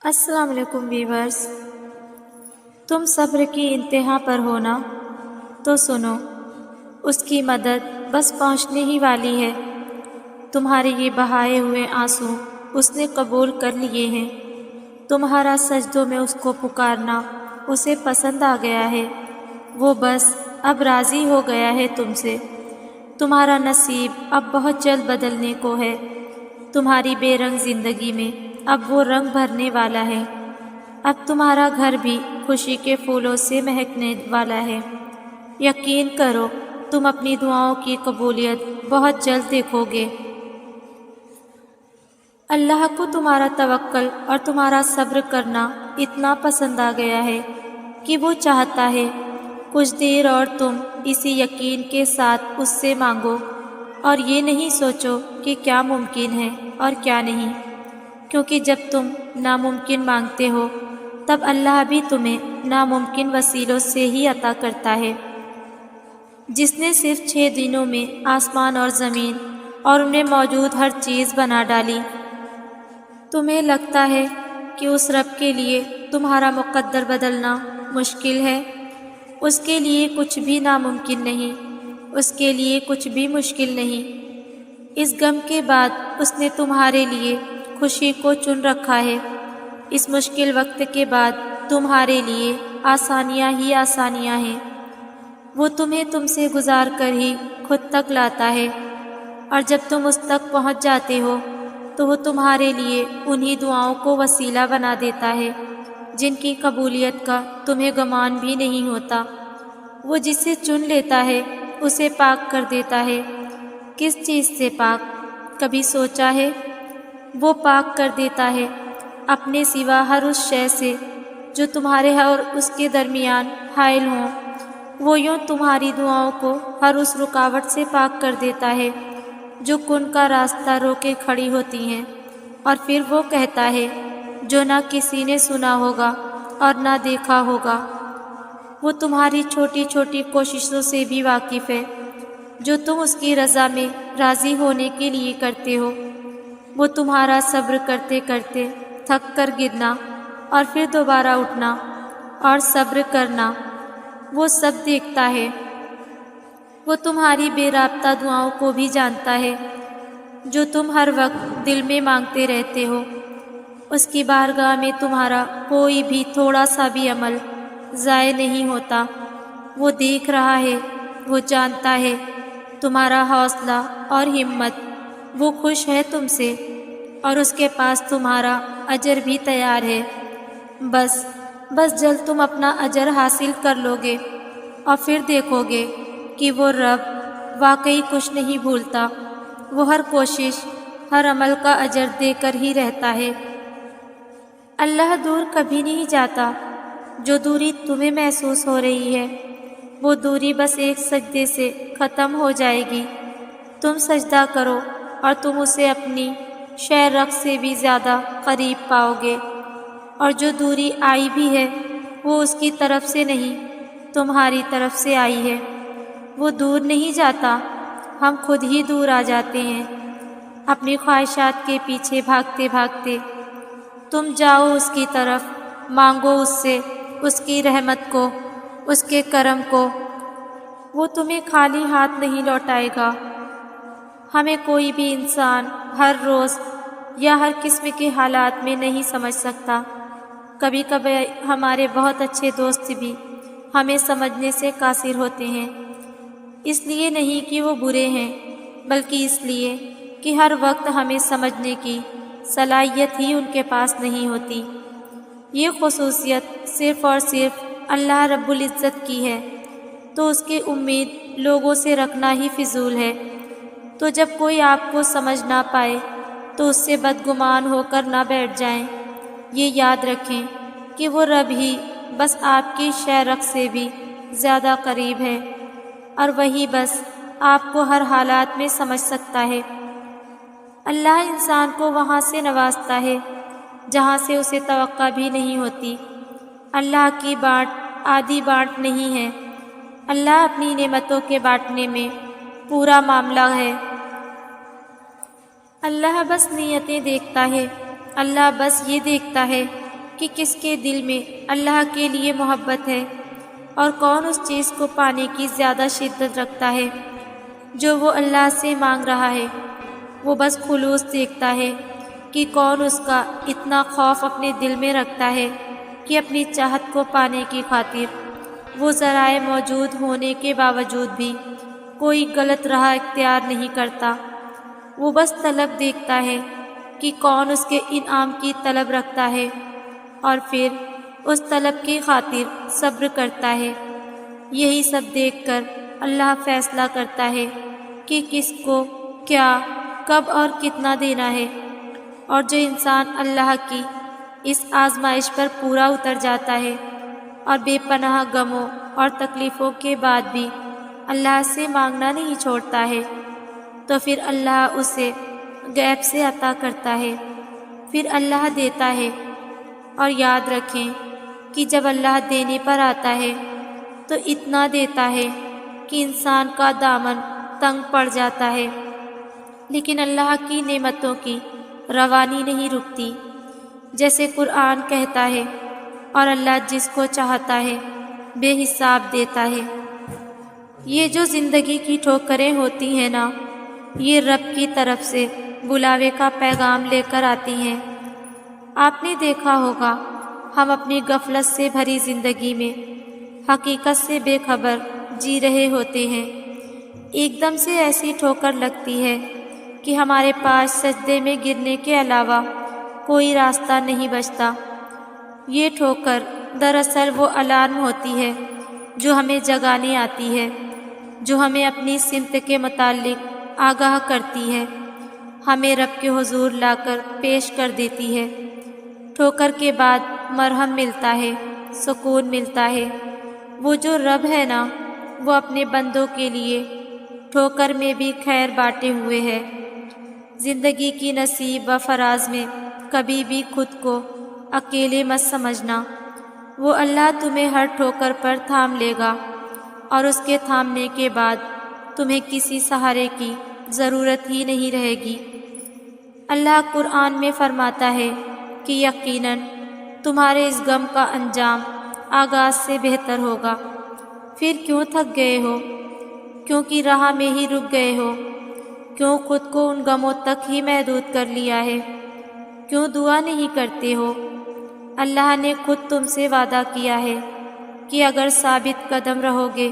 السلام علیکم ویورز، تم صبر کی انتہا پر ہونا تو سنو، اس کی مدد بس پہنچنے ہی والی ہے۔ تمہارے یہ بہائے ہوئے آنسو اس نے قبول کر لیے ہیں۔ تمہارا سجدوں میں اس کو پکارنا اسے پسند آ گیا ہے۔ وہ بس اب راضی ہو گیا ہے تم سے۔ تمہارا نصیب اب بہت جلد بدلنے کو ہے۔ تمہاری بے رنگ زندگی میں اب وہ رنگ بھرنے والا ہے۔ اب تمہارا گھر بھی خوشی کے پھولوں سے مہکنے والا ہے۔ یقین کرو، تم اپنی دعاؤں کی قبولیت بہت جلد دیکھو گے۔ اللہ کو تمہارا توکل اور تمہارا صبر کرنا اتنا پسند آ گیا ہے کہ وہ چاہتا ہے کچھ دیر اور تم اسی یقین کے ساتھ اس سے مانگو، اور یہ نہیں سوچو کہ کیا ممکن ہے اور کیا نہیں، کیونکہ جب تم ناممکن مانگتے ہو تب اللہ بھی تمہیں ناممکن وسیلوں سے ہی عطا کرتا ہے۔ جس نے صرف 6 دنوں میں آسمان اور زمین اور انہیں موجود ہر چیز بنا ڈالی۔ تمہیں لگتا ہے کہ اس رب کے لیے تمہارا مقدر بدلنا مشکل ہے؟ اس کے لیے کچھ بھی ناممکن نہیں، اس کے لیے کچھ بھی مشکل نہیں۔ اس غم کے بعد اس نے تمہارے لیے خوشی کو چن رکھا ہے۔ اس مشکل وقت کے بعد تمہارے لیے آسانیاں ہی آسانیاں ہیں۔ وہ تمہیں تم سے گزار کر ہی خود تک لاتا ہے، اور جب تم اس تک پہنچ جاتے ہو تو وہ تمہارے لیے انہی دعاؤں کو وسیلہ بنا دیتا ہے جن کی قبولیت کا تمہیں گمان بھی نہیں ہوتا۔ وہ جسے چن لیتا ہے اسے پاک کر دیتا ہے۔ کس چیز سے پاک؟ کبھی سوچا ہے؟ وہ پاک کر دیتا ہے اپنے سوا ہر اس شے سے جو تمہارے اور اس کے درمیان حائل ہوں۔ وہ یوں تمہاری دعاؤں کو ہر اس رکاوٹ سے پاک کر دیتا ہے جو کن کا راستہ روکے کھڑی ہوتی ہیں، اور پھر وہ کہتا ہے جو نہ کسی نے سنا ہوگا اور نہ دیکھا ہوگا۔ وہ تمہاری چھوٹی چھوٹی کوششوں سے بھی واقف ہے جو تم اس کی رضا میں راضی ہونے کے لیے کرتے ہو۔ وہ تمہارا صبر کرتے کرتے تھک کر گرنا اور پھر دوبارہ اٹھنا اور صبر کرنا، وہ سب دیکھتا ہے۔ وہ تمہاری بے رابطہ دعاؤں کو بھی جانتا ہے جو تم ہر وقت دل میں مانگتے رہتے ہو۔ اس کی بارگاہ میں تمہارا کوئی بھی تھوڑا سا بھی عمل ضائع نہیں ہوتا۔ وہ دیکھ رہا ہے، وہ جانتا ہے تمہارا حوصلہ اور ہمت۔ وہ خوش ہے تم سے، اور اس کے پاس تمہارا اجر بھی تیار ہے۔ بس جلد تم اپنا اجر حاصل کر لو گے، اور پھر دیکھو گے کہ وہ رب واقعی کچھ نہیں بھولتا۔ وہ ہر کوشش، ہر عمل کا اجر دے کر ہی رہتا ہے۔ اللہ دور کبھی نہیں جاتا۔ جو دوری تمہیں محسوس ہو رہی ہے وہ دوری بس ایک سجدے سے ختم ہو جائے گی۔ تم سجدہ کرو اور تم اسے اپنی شہرخ سے بھی زیادہ قریب پاؤ گے، اور جو دوری آئی بھی ہے وہ اس کی طرف سے نہیں، تمہاری طرف سے آئی ہے۔ وہ دور نہیں جاتا، ہم خود ہی دور آ جاتے ہیں اپنی خواہشات کے پیچھے بھاگتے بھاگتے۔ تم جاؤ اس کی طرف، مانگو اس سے اس کی رحمت کو، اس کے کرم کو۔ وہ تمہیں خالی ہاتھ نہیں لوٹائے گا۔ ہمیں کوئی بھی انسان ہر روز یا ہر قسم کے حالات میں نہیں سمجھ سکتا۔ کبھی کبھی ہمارے بہت اچھے دوست بھی ہمیں سمجھنے سے قاصر ہوتے ہیں، اس لیے نہیں کہ وہ برے ہیں، بلکہ اس لیے کہ ہر وقت ہمیں سمجھنے کی صلاحیت ہی ان کے پاس نہیں ہوتی۔ یہ خصوصیت صرف اور صرف اللہ رب العزت کی ہے، تو اس کی امید لوگوں سے رکھنا ہی فضول ہے۔ تو جب کوئی آپ کو سمجھ نہ پائے تو اس سے بدگمان ہو کر نہ بیٹھ جائیں۔ یہ یاد رکھیں کہ وہ رب ہی بس آپ کی شہرخ سے بھی زیادہ قریب ہے، اور وہی بس آپ کو ہر حالات میں سمجھ سکتا ہے۔ اللہ انسان کو وہاں سے نوازتا ہے جہاں سے اسے توقع بھی نہیں ہوتی۔ اللہ کی بانٹ آدھی بانٹ نہیں ہے۔ اللہ اپنی نعمتوں کے بانٹنے میں پورا معاملہ ہے۔ اللہ بس نیتیں دیکھتا ہے۔ اللہ بس یہ دیکھتا ہے کہ کس کے دل میں اللہ کے لیے محبت ہے اور کون اس چیز کو پانے کی زیادہ شدت رکھتا ہے جو وہ اللہ سے مانگ رہا ہے۔ وہ بس خلوص دیکھتا ہے کہ کون اس کا اتنا خوف اپنے دل میں رکھتا ہے کہ اپنی چاہت کو پانے کی خاطر وہ ذرائع موجود ہونے کے باوجود بھی کوئی غلط راہ اختیار نہیں کرتا۔ وہ بس طلب دیکھتا ہے کہ کون اس کے انعام کی طلب رکھتا ہے اور پھر اس طلب کی خاطر صبر کرتا ہے۔ یہی سب دیکھ کر اللہ فیصلہ کرتا ہے کہ کس کو کیا، کب اور کتنا دینا ہے۔ اور جو انسان اللہ کی اس آزمائش پر پورا اتر جاتا ہے اور بے پناہ غموں اور تکلیفوں کے بعد بھی اللہ سے مانگنا نہیں چھوڑتا ہے تو پھر اللہ اسے غیب سے عطا کرتا ہے، پھر اللہ دیتا ہے۔ اور یاد رکھیں کہ جب اللہ دینے پر آتا ہے تو اتنا دیتا ہے کہ انسان کا دامن تنگ پڑ جاتا ہے، لیکن اللہ کی نعمتوں کی روانی نہیں رکتی۔ جیسے قرآن کہتا ہے، اور اللہ جس کو چاہتا ہے بے حساب دیتا ہے۔ یہ جو زندگی کی ٹھوکریں ہوتی ہیں نا، یہ رب کی طرف سے بلاوے کا پیغام لے کر آتی ہیں۔ آپ نے دیکھا ہوگا ہم اپنی غفلت سے بھری زندگی میں حقیقت سے بے خبر جی رہے ہوتے ہیں۔ ایک دم سے ایسی ٹھوکر لگتی ہے کہ ہمارے پاس سجدے میں گرنے کے علاوہ کوئی راستہ نہیں بچتا۔ یہ ٹھوکر دراصل وہ الارم ہوتی ہے جو ہمیں جگانے آتی ہے، جو ہمیں اپنی سمت کے متعلق آگاہ کرتی ہے، ہمیں رب کے حضور لا کر پیش کر دیتی ہے۔ ٹھوکر کے بعد مرہم ملتا ہے، سکون ملتا ہے۔ وہ جو رب ہے نا، وہ اپنے بندوں کے لیے ٹھوکر میں بھی خیر بانٹے ہوئے ہے۔ زندگی کی نصیب و فراز میں کبھی بھی خود کو اکیلے مت سمجھنا۔ وہ اللہ تمہیں ہر ٹھوکر پر تھام لے گا اور اس کے تھامنے کے بعد تمہیں کسی سہارے کی ضرورت ہی نہیں رہے گی۔ اللہ قرآن میں فرماتا ہے کہ یقیناً تمہارے اس غم کا انجام آغاز سے بہتر ہوگا۔ پھر کیوں تھک گئے ہو؟ کیوں کہ راہ میں ہی رک گئے ہو؟ کیوں خود کو ان غموں تک ہی محدود کر لیا ہے؟ کیوں دعا نہیں کرتے ہو؟ اللہ نے خود تم سے وعدہ کیا ہے کہ اگر ثابت قدم رہو گے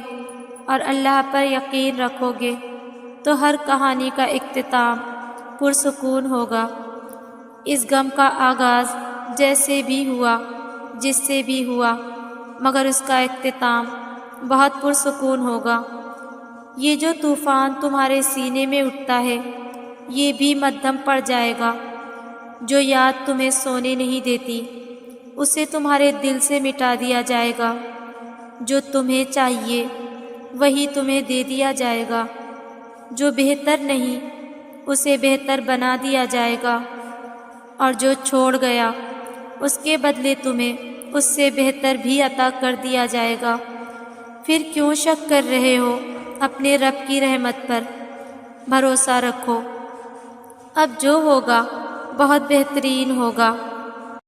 اور اللہ پر یقین رکھو گے تو ہر کہانی کا اختتام پرسکون ہوگا۔ اس غم کا آغاز جیسے بھی ہوا، جس سے بھی ہوا، مگر اس کا اختتام بہت پرسکون ہوگا۔ یہ جو طوفان تمہارے سینے میں اٹھتا ہے یہ بھی مدھم پڑ جائے گا۔ جو یاد تمہیں سونے نہیں دیتی اسے تمہارے دل سے مٹا دیا جائے گا۔ جو تمہیں چاہیے وہی تمہیں دے دیا جائے گا۔ جو بہتر نہیں اسے بہتر بنا دیا جائے گا، اور جو چھوڑ گیا اس کے بدلے تمہیں اس سے بہتر بھی عطا کر دیا جائے گا۔ پھر کیوں شک کر رہے ہو؟ اپنے رب کی رحمت پر بھروسہ رکھو۔ اب جو ہوگا بہت بہترین ہوگا۔